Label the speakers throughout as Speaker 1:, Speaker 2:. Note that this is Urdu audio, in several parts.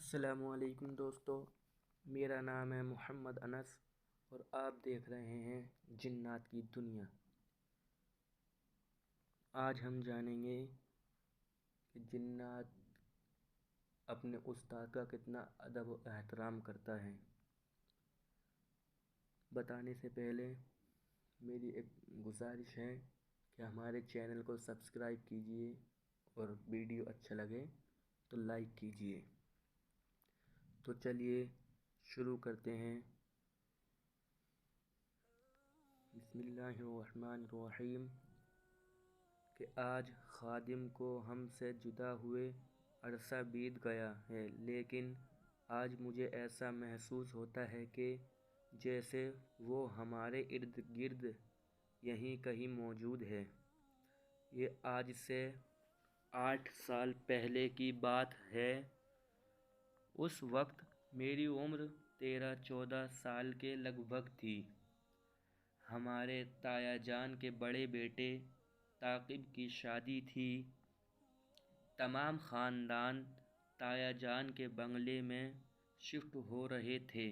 Speaker 1: السلام علیکم دوستو، میرا نام ہے محمد انس اور آپ دیکھ رہے ہیں جنات کی دنیا۔ آج ہم جانیں گے کہ جنات اپنے استاد کا کتنا ادب و احترام کرتا ہے۔ بتانے سے پہلے میری ایک گزارش ہے کہ ہمارے چینل کو سبسکرائب کیجئے اور ویڈیو اچھا لگے تو لائک کیجئے۔ تو چلیے شروع کرتے ہیں۔ بسم اللہ الرحمن الرحیم کہ آج خادم کو ہم سے جدا ہوئے عرصہ بیت گیا ہے، لیکن آج مجھے ایسا محسوس ہوتا ہے کہ جیسے وہ ہمارے ارد گرد یہیں کہیں موجود ہے۔ یہ آج سے 8 سال پہلے کی بات ہے۔ اس وقت میری عمر 13-14 سال کے لگ بھگ تھی۔ ہمارے تایا جان کے بڑے بیٹے ثاقب کی شادی تھی۔ تمام خاندان تایا جان کے بنگلے میں شفٹ ہو رہے تھے۔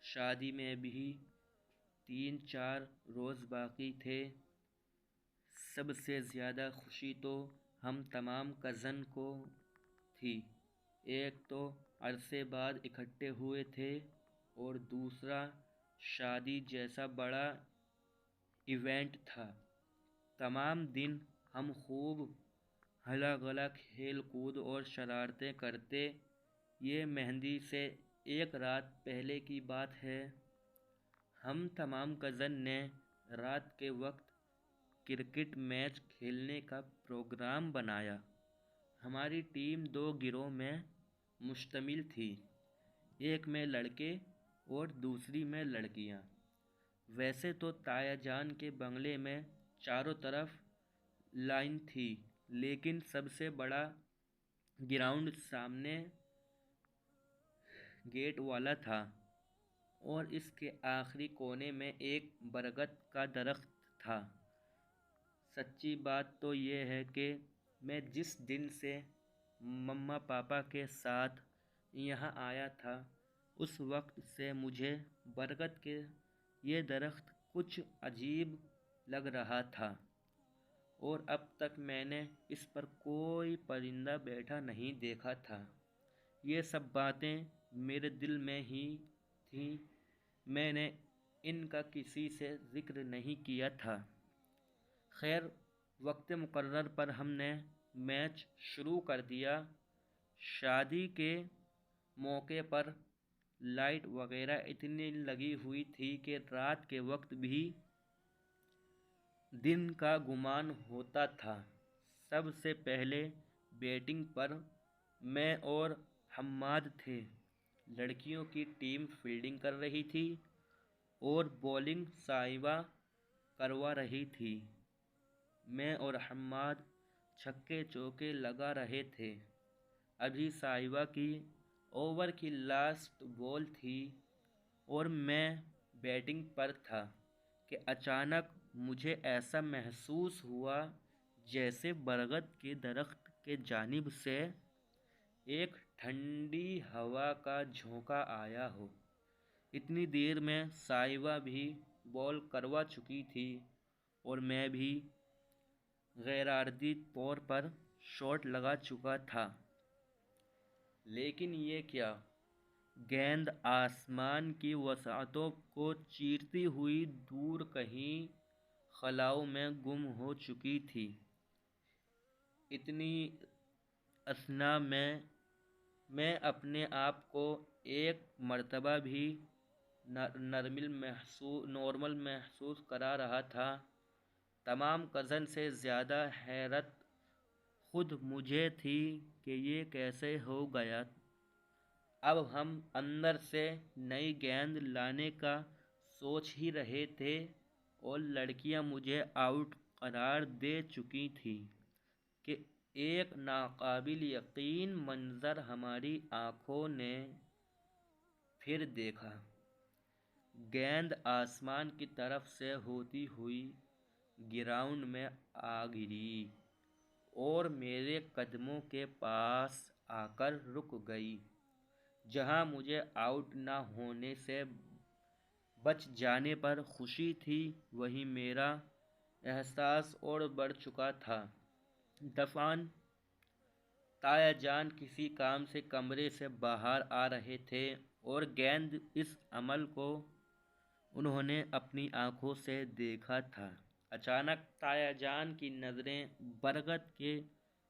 Speaker 1: شادی میں بھی 3-4 روز باقی تھے۔ سب سے زیادہ خوشی تو ہم تمام کزن کو تھی۔ ایک تو عرصے بعد اکٹھے ہوئے تھے اور دوسرا شادی جیسا بڑا ایونٹ تھا۔ تمام دن ہم خوب ہلا گلا کھیل کود اور شرارتیں کرتے۔ یہ مہندی سے ایک رات پہلے کی بات ہے۔ ہم تمام کزن نے رات کے وقت کرکٹ میچ کھیلنے کا پروگرام بنایا۔ ہماری ٹیم 2 گروہ میں مشتمل تھی، ایک میں لڑکے اور دوسری میں لڑکیاں۔ ویسے تو تایا جان کے بنگلے میں چاروں طرف لائن تھی، لیکن سب سے بڑا گراؤنڈ سامنے گیٹ والا تھا اور اس کے آخری کونے میں ایک برگد کا درخت تھا۔ سچی بات تو یہ ہے کہ میں جس دن سے مما پاپا کے ساتھ یہاں آیا تھا، اس وقت سے مجھے برگد کے یہ درخت کچھ عجیب لگ رہا تھا اور اب تک میں نے اس پر کوئی پرندہ بیٹھا نہیں دیکھا تھا۔ یہ سب باتیں میرے دل میں ہی تھیں، میں نے ان کا کسی سے ذکر نہیں کیا تھا۔ خیر، وقت مقرر پر ہم نے میچ شروع کر دیا۔ شادی کے موقع پر لائٹ وغیرہ اتنی لگی ہوئی تھی کہ رات کے وقت بھی دن کا گمان ہوتا تھا۔ سب سے پہلے بیٹنگ پر میں اور حماد تھے۔ لڑکیوں کی ٹیم فیلڈنگ کر رہی تھی اور بولنگ صائبہ کروا رہی تھی۔ میں اور حماد چھکے چوکے لگا رہے تھے۔ ابھی صائبہ کی اوور کی لاسٹ بال تھی اور میں بیٹنگ پر تھا کہ اچانک مجھے ایسا محسوس ہوا جیسے برگد کے درخت کی جانب سے ایک ٹھنڈی ہوا کا جھونکا آیا ہو۔ اتنی دیر میں صائبہ بھی بال کروا چکی تھی اور میں بھی غیرعارضی طور پر شاٹ لگا چکا تھا۔ لیکن یہ کیا! گیند آسمان کی وسعتوں کو چیرتی ہوئی دور کہیں خلاؤں میں گم ہو چکی تھی۔ اتنی اثناء میں اپنے آپ کو ایک مرتبہ بھی نارمل محسوس کرا رہا تھا۔ تمام کزن سے زیادہ حیرت خود مجھے تھی کہ یہ کیسے ہو گیا۔ اب ہم اندر سے نئی گیند لانے کا سوچ ہی رہے تھے اور لڑکیاں مجھے آؤٹ قرار دے چکی تھیں کہ ایک ناقابل یقین منظر ہماری آنکھوں نے پھر دیکھا۔ گیند آسمان کی طرف سے ہوتی ہوئی گراؤنڈ میں آ گری اور میرے قدموں کے پاس آ کر رک گئی۔ جہاں مجھے آؤٹ نہ ہونے سے بچ جانے پر خوشی تھی، وہیں میرا احساس اور بڑھ چکا تھا۔ دفعہ تایا جان کسی کام سے کمرے سے باہر آ رہے تھے اور گیند اس عمل کو انہوں نے اپنی آنکھوں سے دیکھا تھا۔ اچانک تایا جان کی نظریں برگد کے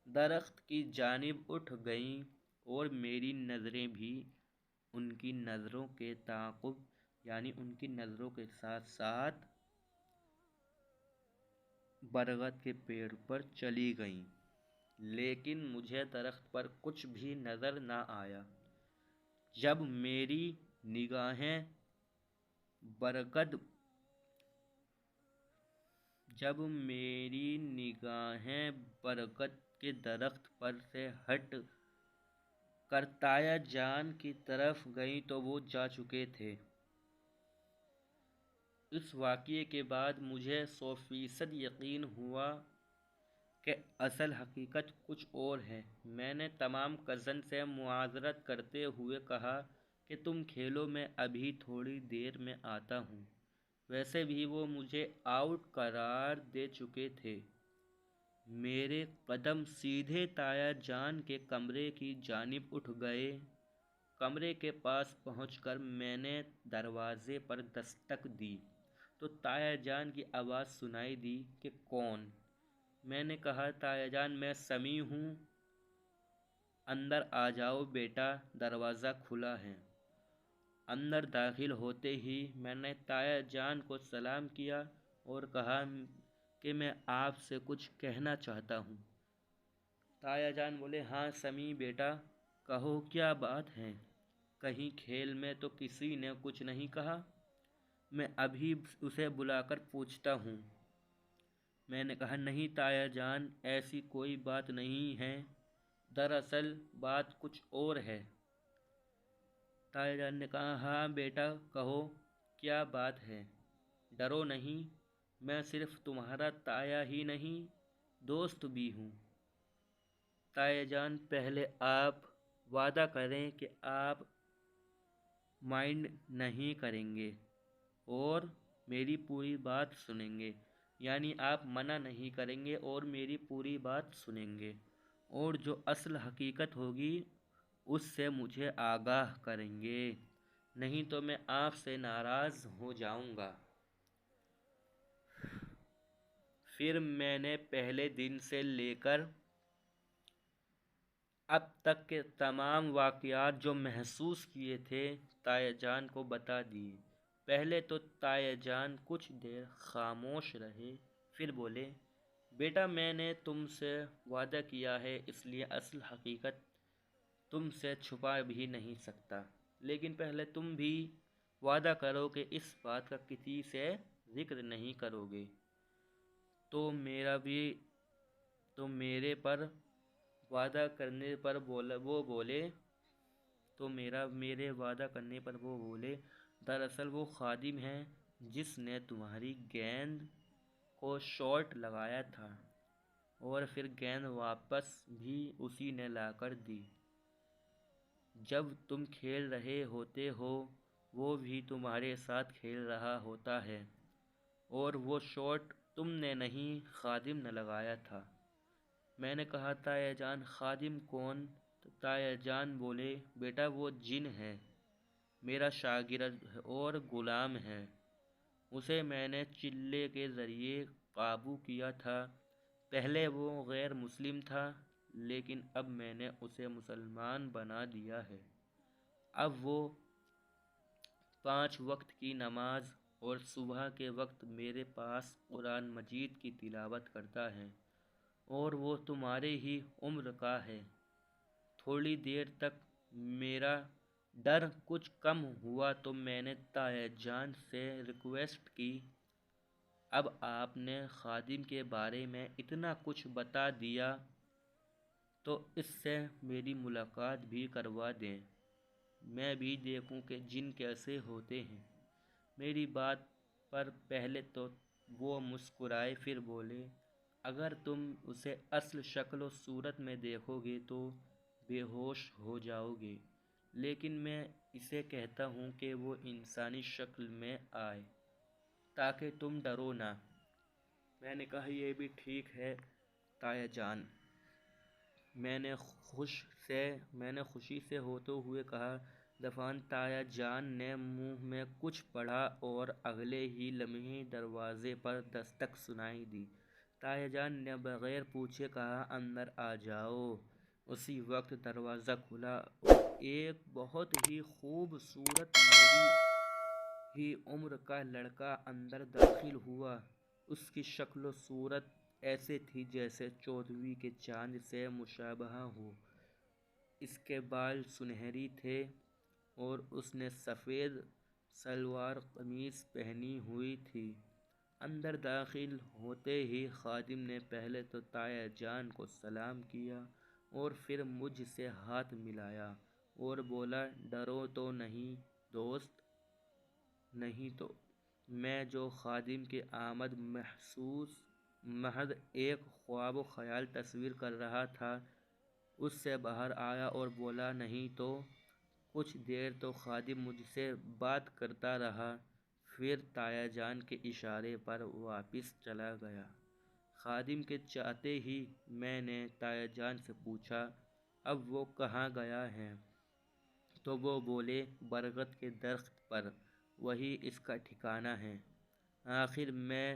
Speaker 1: درخت کی جانب اٹھ گئیں اور میری نظریں بھی ان کی نظروں کے تعاقب یعنی ان کی نظروں کے ساتھ ساتھ برگد کے پیڑ پر چلی گئیں، لیکن مجھے درخت پر کچھ بھی نظر نہ آیا۔ جب میری نگاہیں برگد کے درخت پر سے ہٹ کر تایا جان کی طرف گئیں تو وہ جا چکے تھے۔ اس واقعے کے بعد مجھے 100% یقین ہوا کہ اصل حقیقت کچھ اور ہے۔ میں نے تمام کزن سے معذرت کرتے ہوئے کہا کہ تم کھیلو، میں ابھی تھوڑی دیر میں آتا ہوں۔ ویسے بھی وہ مجھے آؤٹ قرار دے چکے تھے۔ میرے قدم سیدھے تایا جان کے کمرے کی جانب اٹھ گئے۔ کمرے کے پاس پہنچ کر میں نے دروازے پر دستک دی تو تایا جان کی آواز سنائی دی کہ کون؟ میں نے کہا تایا جان میں سمیع ہوں، اندر آ جاؤ بیٹا، دروازہ کھلا ہے۔ اندر داخل ہوتے ہی میں نے تایا جان کو سلام کیا اور کہا کہ میں آپ سے کچھ کہنا چاہتا ہوں۔ تایا جان بولے ہاں سمیع بیٹا کہو کیا بات ہے؟ کہیں کھیل میں تو کسی نے کچھ نہیں کہا؟ میں ابھی اسے بلا کر پوچھتا ہوں۔ میں نے کہا نہیں تایا جان، ایسی کوئی بات نہیں ہے، دراصل بات کچھ اور ہے۔ تایا جان نے کہا ہاں بیٹا کہو کیا بات ہے، ڈرو نہیں، میں صرف تمہارا تایا ہی نہیں دوست بھی ہوں۔ تایا جان پہلے آپ وعدہ کریں کہ آپ مائنڈ نہیں کریں گے اور میری پوری بات سنیں گے، یعنی آپ منع نہیں کریں گے اور میری پوری بات سنیں گے، اور جو اصل حقیقت ہوگی اس سے مجھے آگاہ کریں گے، نہیں تو میں آپ سے ناراض ہو جاؤں گا۔ پھر میں نے پہلے دن سے لے کر اب تک کے تمام واقعات جو محسوس کیے تھے تایا جان کو بتا دیے۔ پہلے تو تایا جان کچھ دیر خاموش رہے، پھر بولے بیٹا میں نے تم سے وعدہ کیا ہے، اس لیے اصل حقیقت تم سے چھپا بھی نہیں سکتا، لیکن پہلے تم بھی وعدہ کرو کہ اس بات کا کسی سے ذکر نہیں کرو گے۔ تو میرے پر وعدہ کرنے پر وہ بولے دراصل وہ خادم ہیں جس نے تمہاری گیند کو شاٹ لگایا تھا اور پھر گیند واپس بھی اسی نے لا کر دی۔ جب تم کھیل رہے ہوتے ہو وہ بھی تمہارے ساتھ کھیل رہا ہوتا ہے، اور وہ شاٹ تم نے نہیں خادم نے لگایا تھا۔ میں نے کہا تایا جان خادم کون؟ تو تایا جان بولے بیٹا وہ جن ہے، میرا شاگرد اور غلام ہے، اسے میں نے چلے کے ذریعے قابو کیا تھا۔ پہلے وہ غیر مسلم تھا لیکن اب میں نے اسے مسلمان بنا دیا ہے۔ اب وہ 5 وقت کی نماز اور صبح کے وقت میرے پاس قرآن مجید کی تلاوت کرتا ہے، اور وہ تمہارے ہی عمر کا ہے۔ تھوڑی دیر تک میرا ڈر کچھ کم ہوا تو میں نے تایا جان سے ریکویسٹ کی اب آپ نے خادم کے بارے میں اتنا کچھ بتا دیا تو اس سے میری ملاقات بھی کروا دیں، میں بھی دیکھوں کہ جن کیسے ہوتے ہیں۔ میری بات پر پہلے تو وہ مسکرائے، پھر بولے اگر تم اسے اصل شکل و صورت میں دیکھو گے تو بے ہوش ہو جاؤ گے، لیکن میں اسے کہتا ہوں کہ وہ انسانی شکل میں آئے تاکہ تم ڈرو نہ۔ میں نے کہا یہ بھی ٹھیک ہے تایا جان۔ میں نے خوشی سے ہوتے ہوئے کہا۔ دفعہ تایا جان نے منہ میں کچھ پڑا اور اگلے ہی لمحے دروازے پر دستک سنائی دی۔ تایا جان نے بغیر پوچھے کہا اندر آ جاؤ۔ اسی وقت دروازہ کھلا اور ایک بہت ہی خوبصورت میری ہی عمر کا لڑکا اندر داخل ہوا۔ اس کی شکل و صورت ایسے تھی جیسے 14ویں کے چاند سے مشابہ ہو۔ اس کے بال سنہری تھے اور اس نے سفید شلوار قمیص پہنی ہوئی تھی۔ اندر داخل ہوتے ہی خادم نے پہلے تو تایا جان کو سلام کیا اور پھر مجھ سے ہاتھ ملایا اور بولا ڈرو تو نہیں دوست؟ نہیں تو میں جو خادم کی آمد محض ایک خواب و خیال تصور کر رہا تھا اس سے باہر آیا اور بولا نہیں تو۔ کچھ دیر تو خادم مجھ سے بات کرتا رہا پھر تایا جان کے اشارے پر واپس چلا گیا۔ خادم کے جاتے ہی میں نے تایا جان سے پوچھا اب وہ کہاں گیا ہے؟ تو وہ بولے برگد کے درخت پر، وہی اس کا ٹھکانہ ہے۔ آخر میں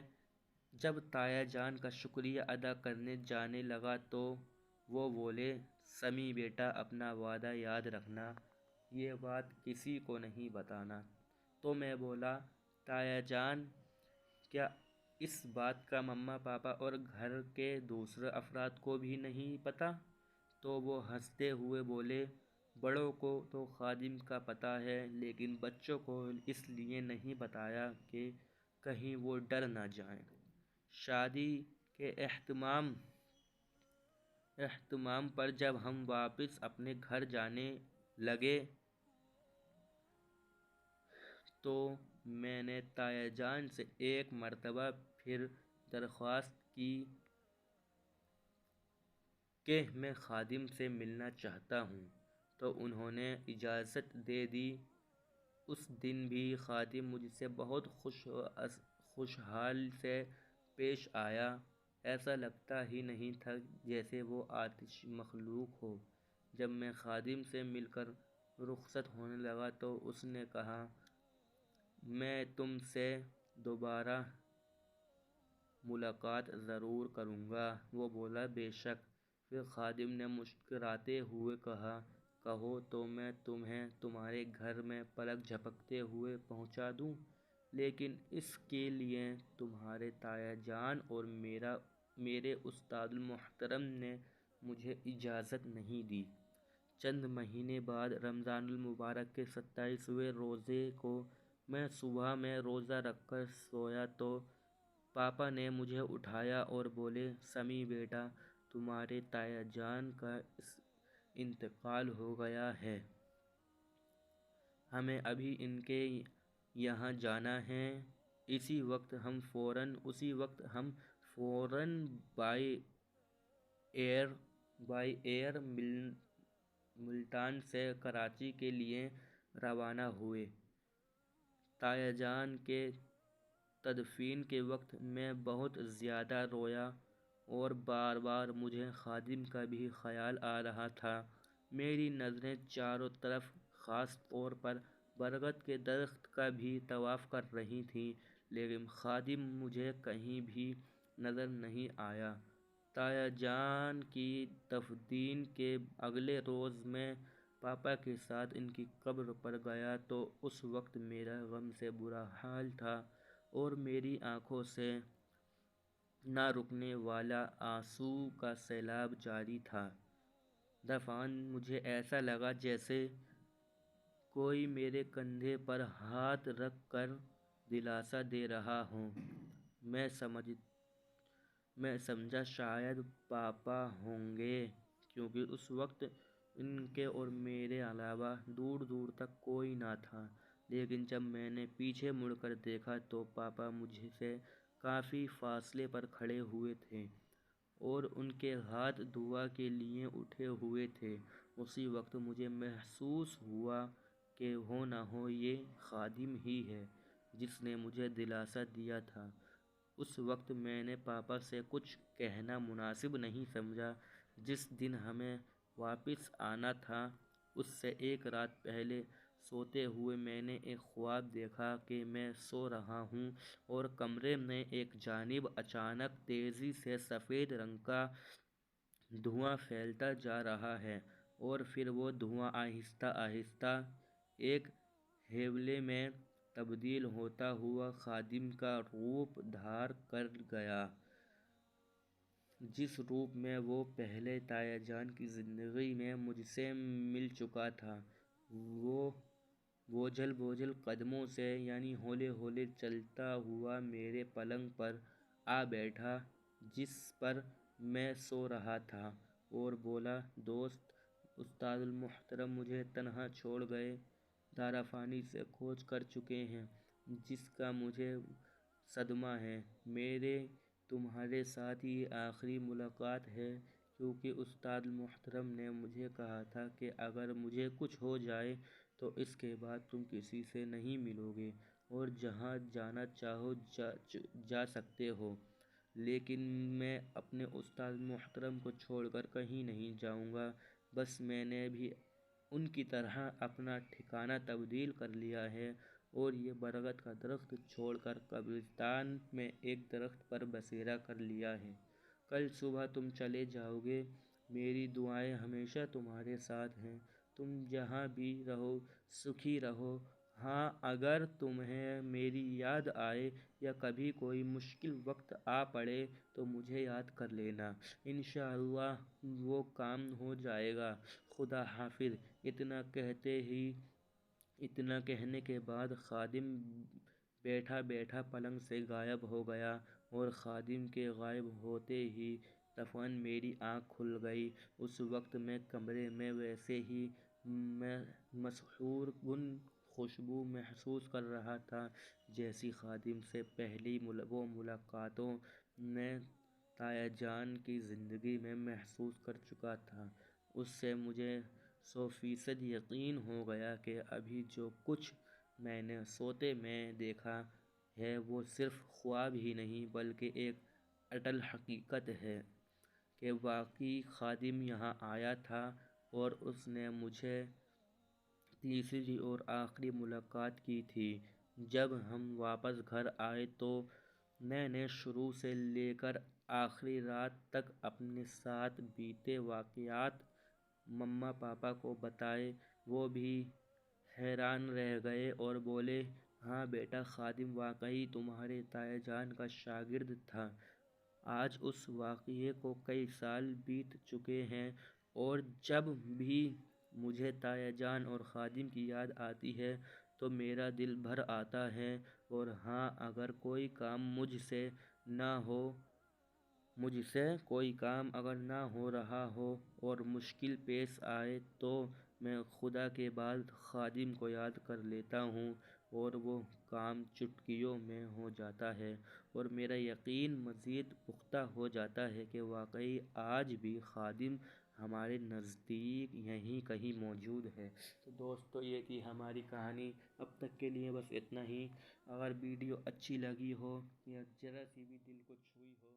Speaker 1: جب تایا جان کا شکریہ ادا کرنے جانے لگا تو وہ بولے سمی بیٹا اپنا وعدہ یاد رکھنا، یہ بات کسی کو نہیں بتانا۔ تو میں بولا تایا جان کیا اس بات کا مما پاپا اور گھر کے دوسرے افراد کو بھی نہیں پتہ؟ تو وہ ہنستے ہوئے بولے بڑوں کو تو خادم کا پتہ ہے لیکن بچوں کو اس لیے نہیں بتایا کہ کہیں وہ ڈر نہ جائیں۔ شادی کے اہتمام پر جب ہم واپس اپنے گھر جانے لگے تو میں نے تایا جان سے ایک مرتبہ پھر درخواست کی کہ میں خادم سے ملنا چاہتا ہوں تو انہوں نے اجازت دے دی۔ اس دن بھی خادم مجھ سے بہت خوشحال سے پیش آیا، ایسا لگتا ہی نہیں تھا جیسے وہ آتشی مخلوق ہو۔ جب میں خادم سے مل کر رخصت ہونے لگا تو اس نے کہا میں تم سے دوبارہ ملاقات ضرور کروں گا۔ وہ بولا بے شک۔ پھر خادم نے مسکراتے ہوئے کہا کہو تو میں تمہیں تمہارے گھر میں پلک جھپکتے ہوئے پہنچا دوں، لیکن اس کے لیے تمہارے تایا جان اور میرے استاد المحترم نے مجھے اجازت نہیں دی۔ چند مہینے بعد رمضان المبارک کے 27ویں روزے کو میں صبح میں روزہ رکھ کر سویا تو پاپا نے مجھے اٹھایا اور بولے سمی بیٹا تمہارے تایا جان کا انتقال ہو گیا ہے، ہمیں ابھی ان کے یہاں جانا ہے۔ اسی وقت ہم فوراً بائی ایئر ملتان سے کراچی کے لیے روانہ ہوئے۔ تایا جان کے تدفین کے وقت میں بہت زیادہ رویا اور بار بار مجھے خادم کا بھی خیال آ رہا تھا۔ میری نظریں چاروں طرف خاص طور پر برگد کے درخت کا بھی طواف کر رہی تھیں لیکن خادم مجھے کہیں بھی نظر نہیں آیا۔ تایا جان کی تدفین کے اگلے روز میں پاپا کے ساتھ ان کی قبر پر گیا تو اس وقت میرا غم سے برا حال تھا اور میری آنکھوں سے نہ رکنے والا آنسو کا سیلاب جاری تھا۔ دفعہ مجھے ایسا لگا جیسے کوئی میرے کندھے پر ہاتھ رکھ کر دلاسا دے رہا ہو۔ میں سمجھا شاید پاپا ہوں گے کیونکہ اس وقت ان کے اور میرے علاوہ دور دور تک کوئی نہ تھا، لیکن جب میں نے پیچھے مڑ کر دیکھا تو پاپا مجھ سے کافی فاصلے پر کھڑے ہوئے تھے اور ان کے ہاتھ دعا کے لیے اٹھے ہوئے تھے۔ اسی وقت مجھے محسوس ہوا کہ ہو نہ ہو یہ خادم ہی ہے جس نے مجھے دلاسا دیا تھا۔ اس وقت میں نے پاپا سے کچھ کہنا مناسب نہیں سمجھا۔ جس دن ہمیں واپس آنا تھا اس سے ایک رات پہلے سوتے ہوئے میں نے ایک خواب دیکھا کہ میں سو رہا ہوں اور کمرے میں ایک جانب اچانک تیزی سے سفید رنگ کا دھواں پھیلتا جا رہا ہے اور پھر وہ دھواں آہستہ آہستہ ایک ہیولے میں تبدیل ہوتا ہوا خادم کا روپ دھار کر گیا، جس روپ میں وہ پہلے تایا جان کی زندگی میں مجھ سے مل چکا تھا۔ وہ بوجھل بوجھل قدموں سے یعنی ہولے ہولے چلتا ہوا میرے پلنگ پر آ بیٹھا جس پر میں سو رہا تھا اور بولا، دوست، استاد المحترم مجھے تنہا چھوڑ گئے، دارا فانی سے کھوج کر چکے ہیں، جس کا مجھے صدمہ ہے۔ میرے تمہارے ساتھ یہ آخری ملاقات ہے، کیونکہ استاد محترم نے مجھے کہا تھا کہ اگر مجھے کچھ ہو جائے تو اس کے بعد تم کسی سے نہیں ملو گے اور جہاں جانا چاہو جا سکتے ہو، لیکن میں اپنے استاد محترم کو چھوڑ کر کہیں نہیں جاؤں گا۔ بس میں نے بھی ان کی طرح اپنا ٹھکانہ تبدیل کر لیا ہے اور یہ برگد کا درخت چھوڑ کر قبرستان میں ایک درخت پر بسیرا کر لیا ہے۔ کل صبح تم چلے جاؤ گے، میری دعائیں ہمیشہ تمہارے ساتھ ہیں، تم جہاں بھی رہو سکھی رہو۔ ہاں، اگر تمہیں میری یاد آئے یا کبھی کوئی مشکل وقت آ پڑے تو مجھے یاد کر لینا، انشاءاللہ وہ کام ہو جائے گا۔ خدا حافظ۔ اتنا کہنے کے بعد خادم بیٹھا بیٹھا پلنگ سے غائب ہو گیا اور خادم کے غائب ہوتے ہی دفعہ میری آنکھ کھل گئی۔ اس وقت میں کمرے میں ویسے ہی مسحور کن خوشبو محسوس کر رہا تھا جیسی خادم سے پہلی وہ ملاقاتوں میں تایا جان کی زندگی میں محسوس کر چکا تھا۔ اس سے مجھے 100% یقین ہو گیا کہ ابھی جو کچھ میں نے سوتے میں دیکھا ہے وہ صرف خواب ہی نہیں بلکہ ایک اٹل حقیقت ہے کہ واقعی خادم یہاں آیا تھا اور اس نے مجھے تیسری اور آخری ملاقات کی تھی۔ جب ہم واپس گھر آئے تو میں نے شروع سے لے کر آخری رات تک اپنے ساتھ بیتے واقعات مما پاپا کو بتائے۔ وہ بھی حیران رہ گئے اور بولے، ہاں بیٹا، خادم واقعی تمہارے تایا جان کا شاگرد تھا۔ آج اس واقعے کو کئی سال بیت چکے ہیں اور جب بھی مجھے تایا جان اور خادم کی یاد آتی ہے تو میرا دل بھر آتا ہے۔ اور ہاں، اگر کوئی کام اگر نہ ہو رہا ہو اور مشکل پیش آئے تو میں خدا کے بعد خادم کو یاد کر لیتا ہوں اور وہ کام چٹکیوں میں ہو جاتا ہے اور میرا یقین مزید پختہ ہو جاتا ہے کہ واقعی آج بھی خادم ہمارے نزدیک یہیں کہیں موجود ہے۔ تو دوستو، یہ تھی ہماری کہانی۔ اب تک کے لیے بس اتنا ہی۔ اگر ویڈیو اچھی لگی ہو یا ذرا سی بھی دل کو چھوئی ہو